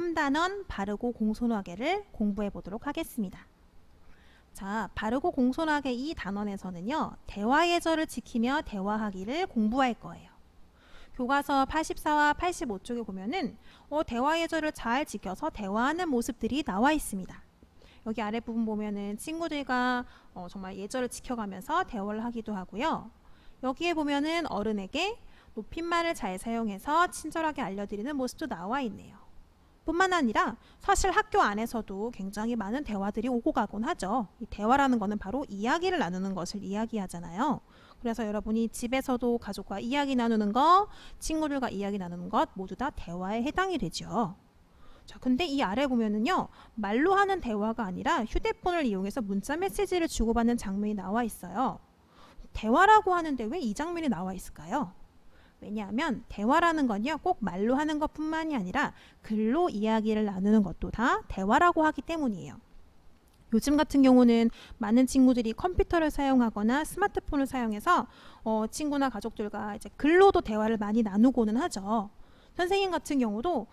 3단원 바르고 공손하게를 공부해 보도록 하겠습니다. 자, 바르고 공손하게 이 단원에서는요, 대화 예절을 지키며 대화하기를 공부할 거예요. 교과서 84와 85쪽에 보면은 대화 예절을 잘 지켜서 대화하는 모습들이 나와 있습니다. 여기 아랫부분 보면은 친구들과 정말 예절을 지켜가면서 대화를 하기도 하고요. 여기에 보면은 어른에게 높임말을 잘 사용해서 친절하게 알려드리는 모습도 나와 있네요. 뿐만 아니라 사실 학교 안에서도 굉장히 많은 대화들이 오고 가곤 하죠. 이 대화라는 거는 바로 이야기를 나누는 것을 이야기하잖아요. 그래서 여러분이 집에서도 가족과 이야기 나누는 거, 친구들과 이야기 나누는 것 모두 다 대화에 해당이 되죠. 자, 근데 이 아래 보면은요, 말로 하는 대화가 아니라 휴대폰을 이용해서 문자 메시지를 주고받는 장면이 나와 있어요. 대화라고 하는데 왜 이 장면이 나와 있을까요? 왜냐하면 대화라는 건요, 꼭 말로 하는 것뿐만이 아니라 글로 이야기를 나누는 것도 다 대화라고 하기 때문이에요. 요즘 같은 경우는 많은 친구들이 컴퓨터를 사용하거나 스마트폰을 사용해서 친구나 가족들과 이제 글로도 대화를 많이 나누고는 하죠. 선생님 같은 경우도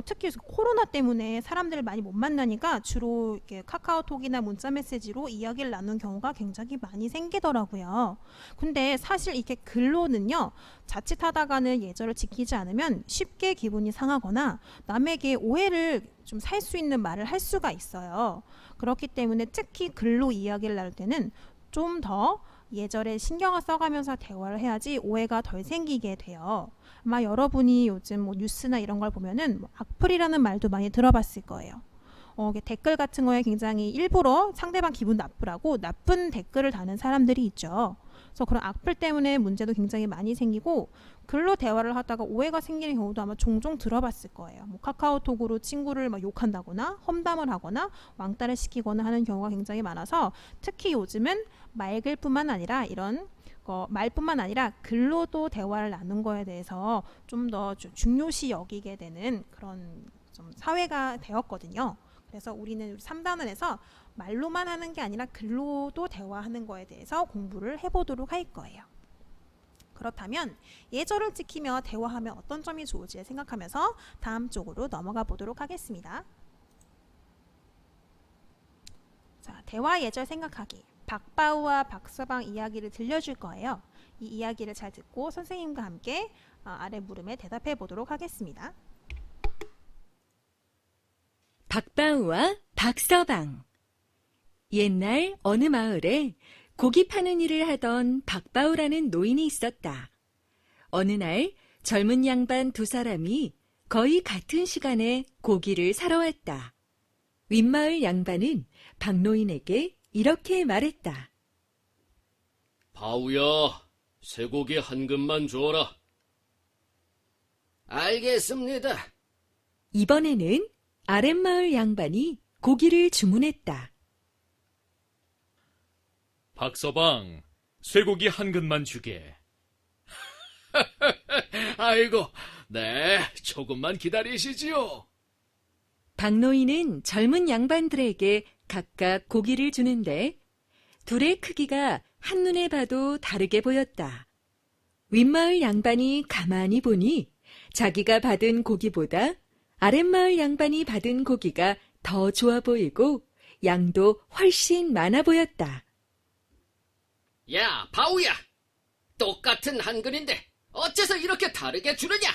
특히 코로나 때문에 사람들을 많이 못 만나니까 주로 이렇게 카카오톡이나 문자 메시지로 이야기를 나누는 경우가 굉장히 많이 생기더라고요. 근데 사실 이렇게 글로는요, 자칫하다가는 예절을 지키지 않으면 쉽게 기분이 상하거나 남에게 오해를 좀 살 수 있는 말을 할 수가 있어요. 그렇기 때문에 특히 글로 이야기를 나눌 때는 좀 더 예절에 신경을 써가면서 대화를 해야지 오해가 덜 생기게 돼요. 아마 여러분이 요즘 뉴스나 이런 걸 보면은 악플이라는 말도 많이 들어봤을 거예요. 댓글 같은 거에 굉장히 일부러 상대방 기분 나쁘라고 나쁜 댓글을 다는 사람들이 있죠. 그래서 그런 악플 때문에 문제도 굉장히 많이 생기고 글로 대화를 하다가 오해가 생기는 경우도 아마 종종 들어봤을 거예요. 카카오톡으로 친구를 막 욕한다거나 험담을 하거나 왕따를 시키거나 하는 경우가 굉장히 많아서 특히 요즘은 말글뿐만 아니라 이런 말뿐만 아니라 글로도 대화를 나눈 거에 대해서 좀 더 중요시 여기게 되는 그런 좀 사회가 되었거든요. 그래서 우리는 3단원에서 말로만 하는 게 아니라 글로도 대화하는 거에 대해서 공부를 해보도록 할 거예요. 그렇다면 예절을 지키며 대화하면 어떤 점이 좋을지 생각하면서 다음 쪽으로 넘어가 보도록 하겠습니다. 자, 대화 예절 생각하기. 박바우와 박서방 이야기를 들려줄 거예요. 이 이야기를 잘 듣고 선생님과 함께 아래 물음에 대답해 보도록 하겠습니다. 박바우와 박서방. 옛날 어느 마을에 고기 파는 일을 하던 박바우라는 노인이 있었다. 어느 날 젊은 양반 두 사람이 거의 같은 시간에 고기를 사러 왔다. 윗마을 양반은 박노인에게 이렇게 말했다. 바우야, 쇠고기 한 근만 줘라. 알겠습니다. 이번에는 아랫마을 양반이 고기를 주문했다. 박서방, 쇠고기 한 근만 주게. 아이고, 네, 조금만 기다리시지요. 박노인은 젊은 양반들에게 각각 고기를 주는데 둘의 크기가 한눈에 봐도 다르게 보였다. 윗마을 양반이 가만히 보니 자기가 받은 고기보다 아랫마을 양반이 받은 고기가 더 좋아 보이고 양도 훨씬 많아 보였다. 야, 바우야, 똑같은 한 근인데 어째서 이렇게 다르게 주느냐?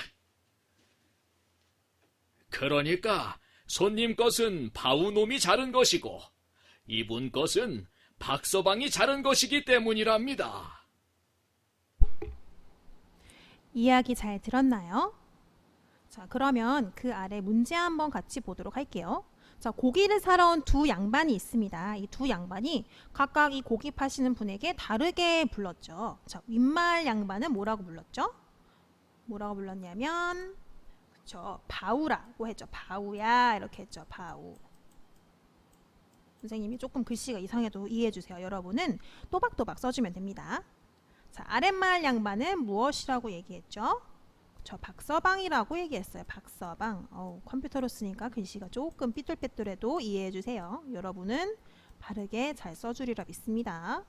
그러니까 손님 것은 바우놈이 자른 것이고 이분 것은 박서방이 자른 것이기 때문이랍니다. 이야기 잘 들었나요? 자, 그러면 그 아래 문제 한번 같이 보도록 할게요. 자, 고기를 사러 온 두 양반이 있습니다. 이 두 양반이 각각 이 고기 파시는 분에게 다르게 불렀죠. 자, 윗마을 양반은 뭐라고 불렀죠? 뭐라고 불렀냐면, 그쵸, 바우라고 했죠. 바우야, 이렇게 했죠. 바우. 선생님이 조금 글씨가 이상해도 이해해 주세요. 여러분은 또박또박 써주면 됩니다. 자, 아랫마을 양반은 무엇이라고 얘기했죠? 저 박서방이라고 얘기했어요. 박서방. 컴퓨터로 쓰니까 글씨가 조금 삐뚤빼뚤해도 이해해 주세요. 여러분은 바르게 잘 써주리라 믿습니다.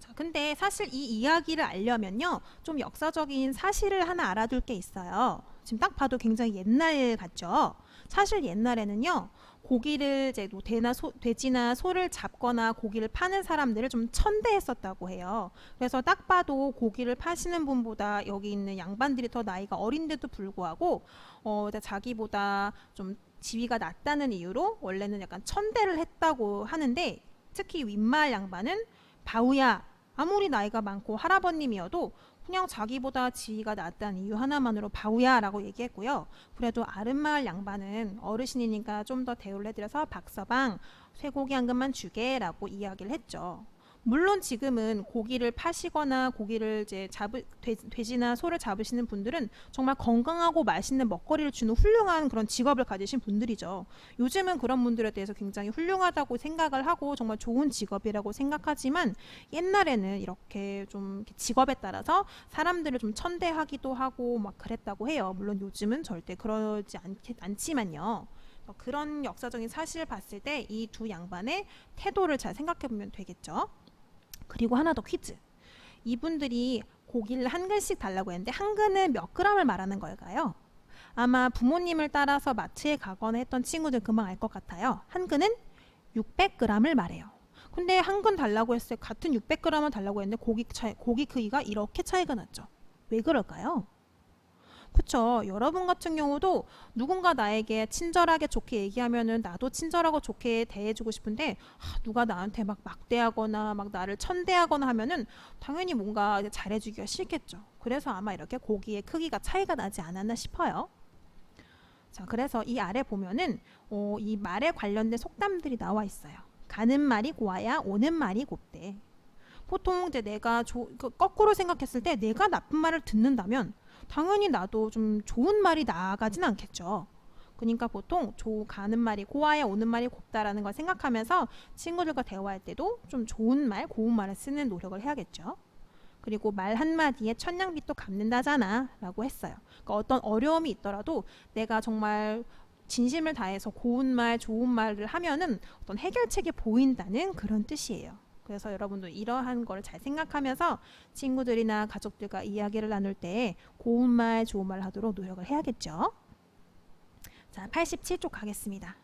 자, 근데 사실 이 이야기를 알려면요, 좀 역사적인 사실을 하나 알아둘 게 있어요. 지금 딱 봐도 굉장히 옛날 같죠? 사실 옛날에는요, 고기를 이제 뭐 돼지나 소를 잡거나 고기를 파는 사람들을 좀 천대했었다고 해요. 그래서 딱 봐도 고기를 파시는 분보다 여기 있는 양반들이 더 나이가 어린데도 불구하고 자기보다 좀 지위가 낮다는 이유로 원래는 약간 천대를 했다고 하는데, 특히 윗마을 양반은 바우야, 아무리 나이가 많고 할아버님이어도 그냥 자기보다 지위가 낮다는 이유 하나만으로 바우야라고 얘기했고요. 그래도 아랫마을 양반은 어르신이니까 좀 더 대우를 해드려서 박서방 쇠고기 한 근만 주게라고 이야기를 했죠. 물론 지금은 고기를 파시거나 고기를 이제 돼지나 소를 잡으시는 분들은 정말 건강하고 맛있는 먹거리를 주는 훌륭한 그런 직업을 가지신 분들이죠. 요즘은 그런 분들에 대해서 굉장히 훌륭하다고 생각을 하고 정말 좋은 직업이라고 생각하지만, 옛날에는 이렇게 좀 직업에 따라서 사람들을 좀 천대하기도 하고 막 그랬다고 해요. 물론 요즘은 절대 그러지 않지만요. 그런 역사적인 사실을 봤을 때 이 두 양반의 태도를 잘 생각해 보면 되겠죠. 그리고 하나 더 퀴즈. 이분들이 고기를 한 근씩 달라고 했는데 한 근은 몇 그램을 말하는 걸까요? 아마 부모님을 따라서 마트에 가거나 했던 친구들 금방 알 것 같아요. 한 근은 600g을 말해요. 근데 한 근 달라고 했을 때 같은 600g을 달라고 했는데 고기 크기가 이렇게 차이가 났죠. 왜 그럴까요? 그쵸. 여러분 같은 경우도 누군가 나에게 친절하게 좋게 얘기하면은 나도 친절하고 좋게 대해주고 싶은데, 누가 나한테 막 막대하거나 막 나를 천대하거나 하면은 당연히 뭔가 잘해주기가 싫겠죠. 그래서 아마 이렇게 고기의 크기가 차이가 나지 않았나 싶어요. 자, 그래서 이 아래 보면은 이 말에 관련된 속담들이 나와 있어요. 가는 말이 고와야 오는 말이 곱대. 보통 이제 내가 거꾸로 생각했을 때 내가 나쁜 말을 듣는다면 당연히 나도 좀 좋은 말이 나가진 않겠죠. 그러니까 보통 가는 말이 고와야 오는 말이 곱다라는 걸 생각하면서 친구들과 대화할 때도 좀 좋은 말, 고운 말을 쓰는 노력을 해야겠죠. 그리고 말 한마디에 천냥빚도 갚는다잖아 라고 했어요. 그러니까 어떤 어려움이 있더라도 내가 정말 진심을 다해서 고운 말, 좋은 말을 하면은 어떤 해결책이 보인다는 그런 뜻이에요. 그래서 여러분도 이러한 걸 잘 생각하면서 친구들이나 가족들과 이야기를 나눌 때 고운 말, 좋은 말 하도록 노력을 해야겠죠. 자, 87쪽 가겠습니다.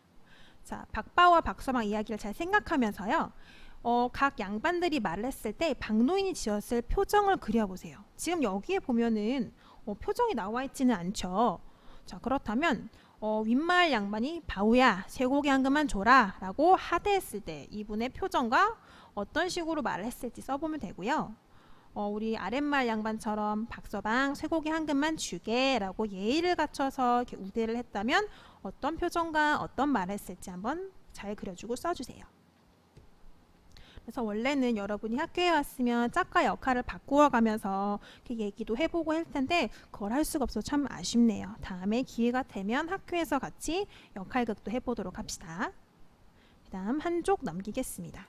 자, 박바와 박서방 이야기를 잘 생각하면서요. 각 양반들이 말을 했을 때 박노인이 지었을 표정을 그려보세요. 지금 여기에 보면은 표정이 나와 있지는 않죠. 자, 그렇다면 윗마을 양반이 바우야 쇠고기 한 근만 줘라 라고 하대했을 때 이분의 표정과 어떤 식으로 말을 했을지 써보면 되고요. 우리 아랫마을 양반처럼 박서방 쇠고기 한 근만 주게 라고 예의를 갖춰서 이렇게 우대를 했다면 어떤 표정과 어떤 말을 했을지 한번 잘 그려주고 써주세요. 그래서 원래는 여러분이 학교에 왔으면 짝과 역할을 바꾸어 가면서 이렇게 얘기도 해보고 할 텐데 그걸 할 수가 없어서 참 아쉽네요. 다음에 기회가 되면 학교에서 같이 역할극도 해보도록 합시다. 그 다음 한 쪽 넘기겠습니다.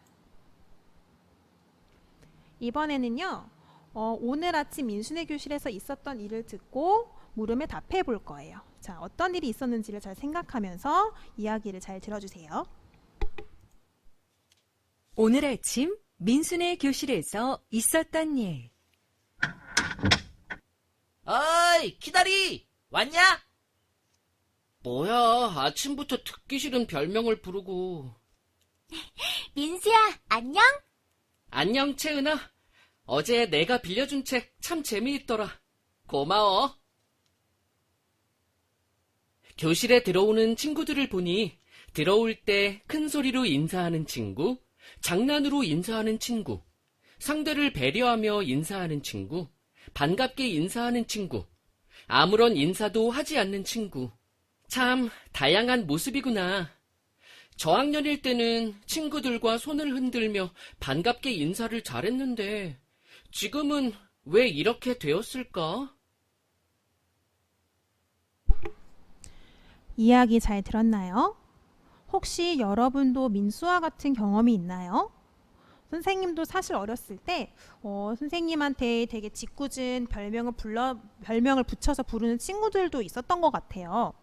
이번에는요. 오늘 아침 민수네 교실에서 있었던 일을 듣고 물음에 답해 볼 거예요. 자, 어떤 일이 있었는지를 잘 생각하면서 이야기를 잘 들어주세요. 오늘 아침 민수네 교실에서 있었던 일. 어이, 기다리! 왔냐? 뭐야, 아침부터 듣기 싫은 별명을 부르고. 민수야, 안녕? 안녕, 채은아. 어제 내가 빌려준 책 참 재미있더라. 고마워. 교실에 들어오는 친구들을 보니 들어올 때 큰 소리로 인사하는 친구, 장난으로 인사하는 친구, 상대를 배려하며 인사하는 친구, 반갑게 인사하는 친구, 아무런 인사도 하지 않는 친구. 참 다양한 모습이구나. 저학년일 때는 친구들과 손을 흔들며 반갑게 인사를 잘했는데 지금은 왜 이렇게 되었을까? 이야기 잘 들었나요? 혹시 여러분도 민수와 같은 경험이 있나요? 선생님도 사실 어렸을 때 선생님한테 되게 짓궂은 별명을 붙여서 부르는 친구들도 있었던 것 같아요.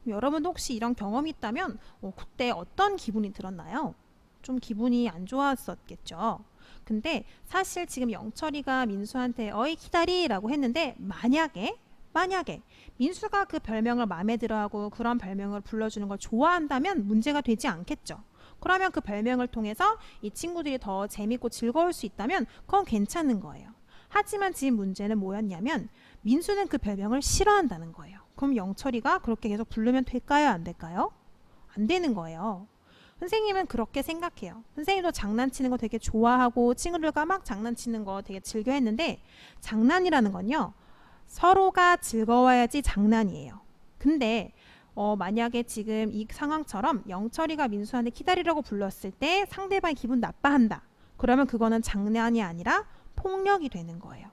여러분도 혹시 이런 경험이 있다면 그때 어떤 기분이 들었나요? 좀 기분이 안 좋았었겠죠. 근데 사실 지금 영철이가 민수한테 어이 기다리라고 했는데 만약에 만약에 민수가 그 별명을 마음에 들어하고 그런 별명을 불러주는 걸 좋아한다면 문제가 되지 않겠죠. 그러면 그 별명을 통해서 이 친구들이 더 재밌고 즐거울 수 있다면 그건 괜찮은 거예요. 하지만 지금 문제는 뭐였냐면 민수는 그 별명을 싫어한다는 거예요. 그럼 영철이가 그렇게 계속 부르면 될까요? 안 될까요? 안 되는 거예요. 선생님은 그렇게 생각해요. 선생님도 장난치는 거 되게 좋아하고 친구들과 막 장난치는 거 되게 즐겨 했는데 장난이라는 건요. 서로가 즐거워야지 장난이에요. 근데 만약에 지금 이 상황처럼 영철이가 민수한테 기다리라고 불렀을 때 상대방이 기분 나빠한다. 그러면 그거는 장난이 아니라 폭력이 되는 거예요.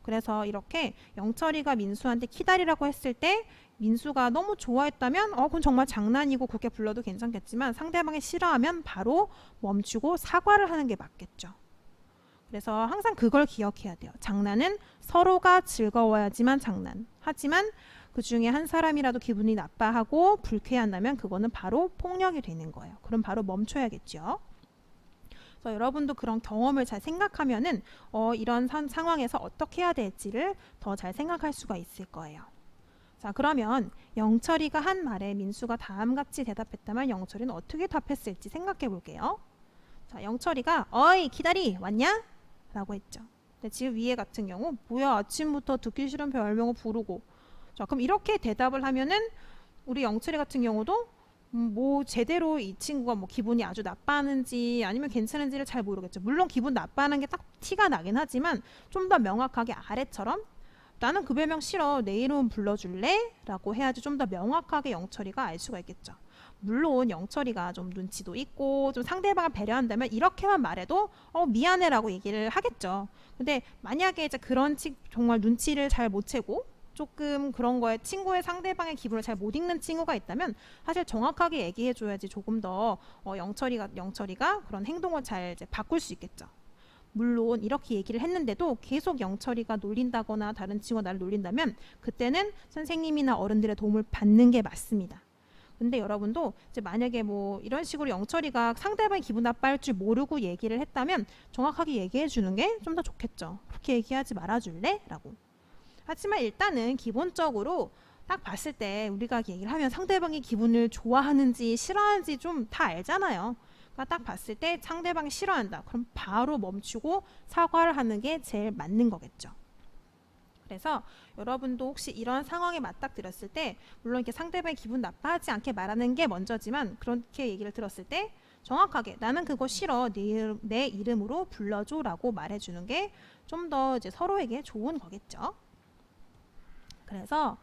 그래서 이렇게 영철이가 민수한테 기다리라고 했을 때 민수가 너무 좋아했다면 그건 정말 장난이고 그렇게 불러도 괜찮겠지만 상대방이 싫어하면 바로 멈추고 사과를 하는 게 맞겠죠. 그래서 항상 그걸 기억해야 돼요. 장난은 서로가 즐거워야지만 장난. 하지만 그 중에 한 사람이라도 기분이 나빠하고 불쾌한다면 그거는 바로 폭력이 되는 거예요. 그럼 바로 멈춰야겠죠. 그래서 여러분도 그런 경험을 잘 생각하면은 이런 상황에서 어떻게 해야 될지를 더 잘 생각할 수가 있을 거예요. 자, 그러면 영철이가 한 말에 민수가 다음같이 대답했다면 영철이는 어떻게 답했을지 생각해 볼게요. 자, 영철이가 어이 기다리 왔냐? 라고 했죠. 근데 지금 위에 같은 경우 뭐야 아침부터 듣기 싫은 별명을 부르고 자 그럼 이렇게 대답을 하면은 우리 영철이 같은 경우도 뭐 제대로 이 친구가 뭐 기분이 아주 나빠하는지 아니면 괜찮은지를 잘 모르겠죠. 물론 기분 나빠하는 게 딱 티가 나긴 하지만 좀 더 명확하게 아래처럼 나는 그 별명 싫어 내 이름 불러줄래? 라고 해야지 좀 더 명확하게 영철이가 알 수가 있겠죠. 물론 영철이가 좀 눈치도 있고 좀 상대방을 배려한다면 이렇게만 말해도 미안해 라고 얘기를 하겠죠. 근데 만약에 이제 그런 정말 눈치를 잘 못 채고 조금 그런 거에 친구의 상대방의 기분을 잘 못 읽는 친구가 있다면 사실 정확하게 얘기해 줘야지 조금 더 영철이가 그런 행동을 잘 이제 바꿀 수 있겠죠. 물론 이렇게 얘기를 했는데도 계속 영철이가 놀린다거나 다른 친구가 나를 놀린다면 그때는 선생님이나 어른들의 도움을 받는 게 맞습니다. 근데 여러분도 이제 만약에 뭐 이런 식으로 영철이가 상대방이 기분 나빠할 줄 모르고 얘기를 했다면 정확하게 얘기해 주는 게 좀 더 좋겠죠. 그렇게 얘기하지 말아줄래? 라고. 하지만 일단은 기본적으로 딱 봤을 때 우리가 얘기를 하면 상대방이 기분을 좋아하는지 싫어하는지 좀 다 알잖아요. 그러니까 딱 봤을 때 상대방이 싫어한다. 그럼 바로 멈추고 사과를 하는 게 제일 맞는 거겠죠. 그래서 여러분도 혹시 이런 상황에 맞닥뜨렸을 때 물론 이렇게 상대방이 기분 나빠하지 않게 말하는 게 먼저지만 그렇게 얘기를 들었을 때 정확하게 나는 그거 싫어 내 이름으로 불러줘 라고 말해주는 게 좀 더 이제 서로에게 좋은 거겠죠. 그래서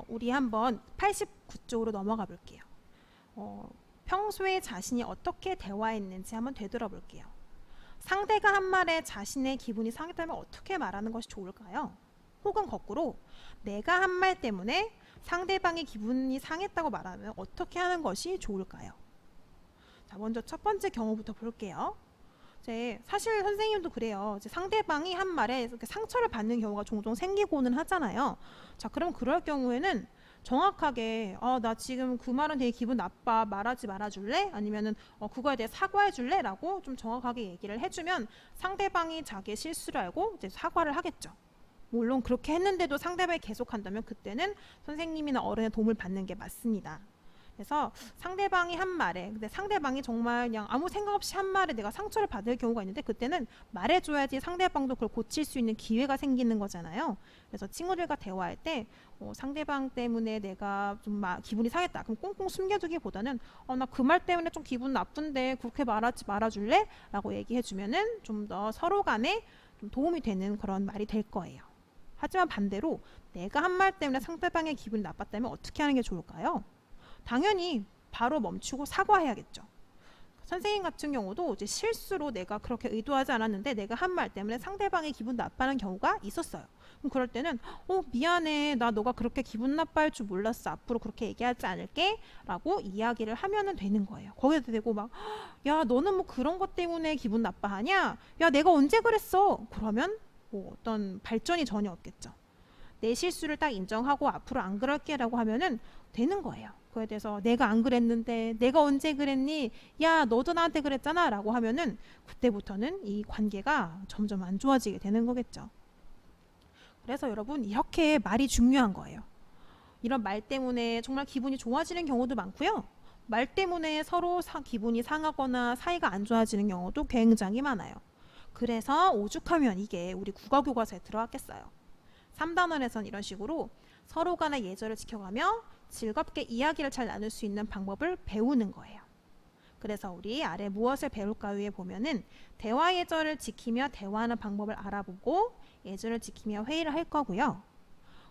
우리 한번 89쪽으로 넘어가 볼게요. 평소에 자신이 어떻게 대화했는지 한번 되돌아볼게요. 상대가 한 말에 자신의 기분이 상했다면 어떻게 말하는 것이 좋을까요? 혹은 거꾸로 내가 한 말 때문에 상대방의 기분이 상했다고 말하면 어떻게 하는 것이 좋을까요? 자, 먼저 첫 번째 경우부터 볼게요. 사실 선생님도 그래요. 상대방이 한 말에 상처를 받는 경우가 종종 생기고는 하잖아요. 자, 그럼 그럴 경우에는 정확하게 나 지금 그 말은 되게 기분 나빠 말하지 말아줄래? 아니면은 그거에 대해 사과해줄래? 라고 좀 정확하게 얘기를 해주면 상대방이 자기의 실수를 알고 이제 사과를 하겠죠. 물론 그렇게 했는데도 상대방이 계속한다면 그때는 선생님이나 어른의 도움을 받는 게 맞습니다. 그래서 상대방이 한 말에 근데 상대방이 정말 그냥 아무 생각 없이 한 말에 내가 상처를 받을 경우가 있는데 그때는 말해줘야지 상대방도 그걸 고칠 수 있는 기회가 생기는 거잖아요. 그래서 친구들과 대화할 때 상대방 때문에 내가 좀 기분이 상했다. 그럼 꽁꽁 숨겨두기보다는 나 그 말 때문에 좀 기분 나쁜데 그렇게 말하지 말아줄래? 라고 얘기해주면은 좀 더 서로 간에 좀 도움이 되는 그런 말이 될 거예요. 하지만 반대로 내가 한 말 때문에 상대방의 기분이 나빴다면 어떻게 하는 게 좋을까요? 당연히 바로 멈추고 사과해야겠죠. 선생님 같은 경우도 이제 실수로 내가 그렇게 의도하지 않았는데 내가 한 말 때문에 상대방이 기분 나빠하는 경우가 있었어요. 그럼 그럴 때는 미안해 나 너가 그렇게 기분 나빠할 줄 몰랐어 앞으로 그렇게 얘기하지 않을게 라고 이야기를 하면은 되는 거예요. 거기다 대고 막 야 너는 뭐 그런 것 때문에 기분 나빠하냐 야 내가 언제 그랬어 그러면 뭐 어떤 발전이 전혀 없겠죠. 내 실수를 딱 인정하고 앞으로 안 그럴게 라고 하면은 되는 거예요. 그에 대해서 내가 안 그랬는데 내가 언제 그랬니 야 너도 나한테 그랬잖아 라고 하면은 그때부터는 이 관계가 점점 안 좋아지게 되는 거겠죠. 그래서 여러분 이렇게 말이 중요한 거예요. 이런 말 때문에 정말 기분이 좋아지는 경우도 많고요. 말 때문에 서로 기분이 상하거나 사이가 안 좋아지는 경우도 굉장히 많아요. 그래서 오죽하면 이게 우리 국어교과서에 들어갔겠어요. 3단원에선 이런 식으로 서로 간의 예절을 지켜가며 즐겁게 이야기를 잘 나눌 수 있는 방법을 배우는 거예요. 그래서 우리 아래 무엇을 배울까요에 보면은 대화 예절을 지키며 대화하는 방법을 알아보고 예절을 지키며 회의를 할 거고요.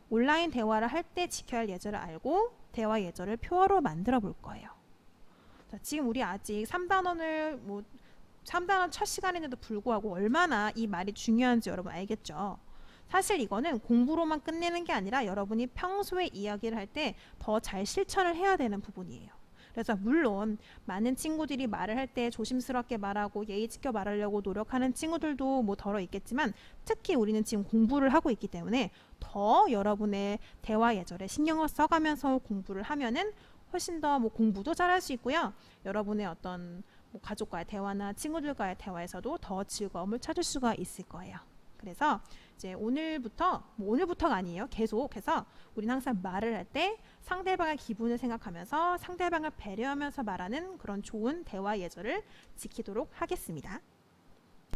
온라인 대화를 할 때 지켜야 할 예절을 알고 대화 예절을 표어로 만들어 볼 거예요. 자, 지금 우리 아직 3단원을 3단원 첫 시간인데도 불구하고 얼마나 이 말이 중요한지 여러분 알겠죠? 사실 이거는 공부로만 끝내는 게 아니라 여러분이 평소에 이야기를 할 때 더 잘 실천을 해야 되는 부분이에요. 그래서 물론 많은 친구들이 말을 할 때 조심스럽게 말하고 예의 지켜 말하려고 노력하는 친구들도 뭐 덜어 있겠지만 특히 우리는 지금 공부를 하고 있기 때문에 더 여러분의 대화 예절에 신경을 써가면서 공부를 하면은 훨씬 더 공부도 잘할 수 있고요. 여러분의 어떤 가족과의 대화나 친구들과의 대화에서도 더 즐거움을 찾을 수가 있을 거예요. 그래서 이제 오늘부터가 아니에요. 계속해서 우리는 항상 말을 할 때 상대방의 기분을 생각하면서 상대방을 배려하면서 말하는 그런 좋은 대화 예절을 지키도록 하겠습니다.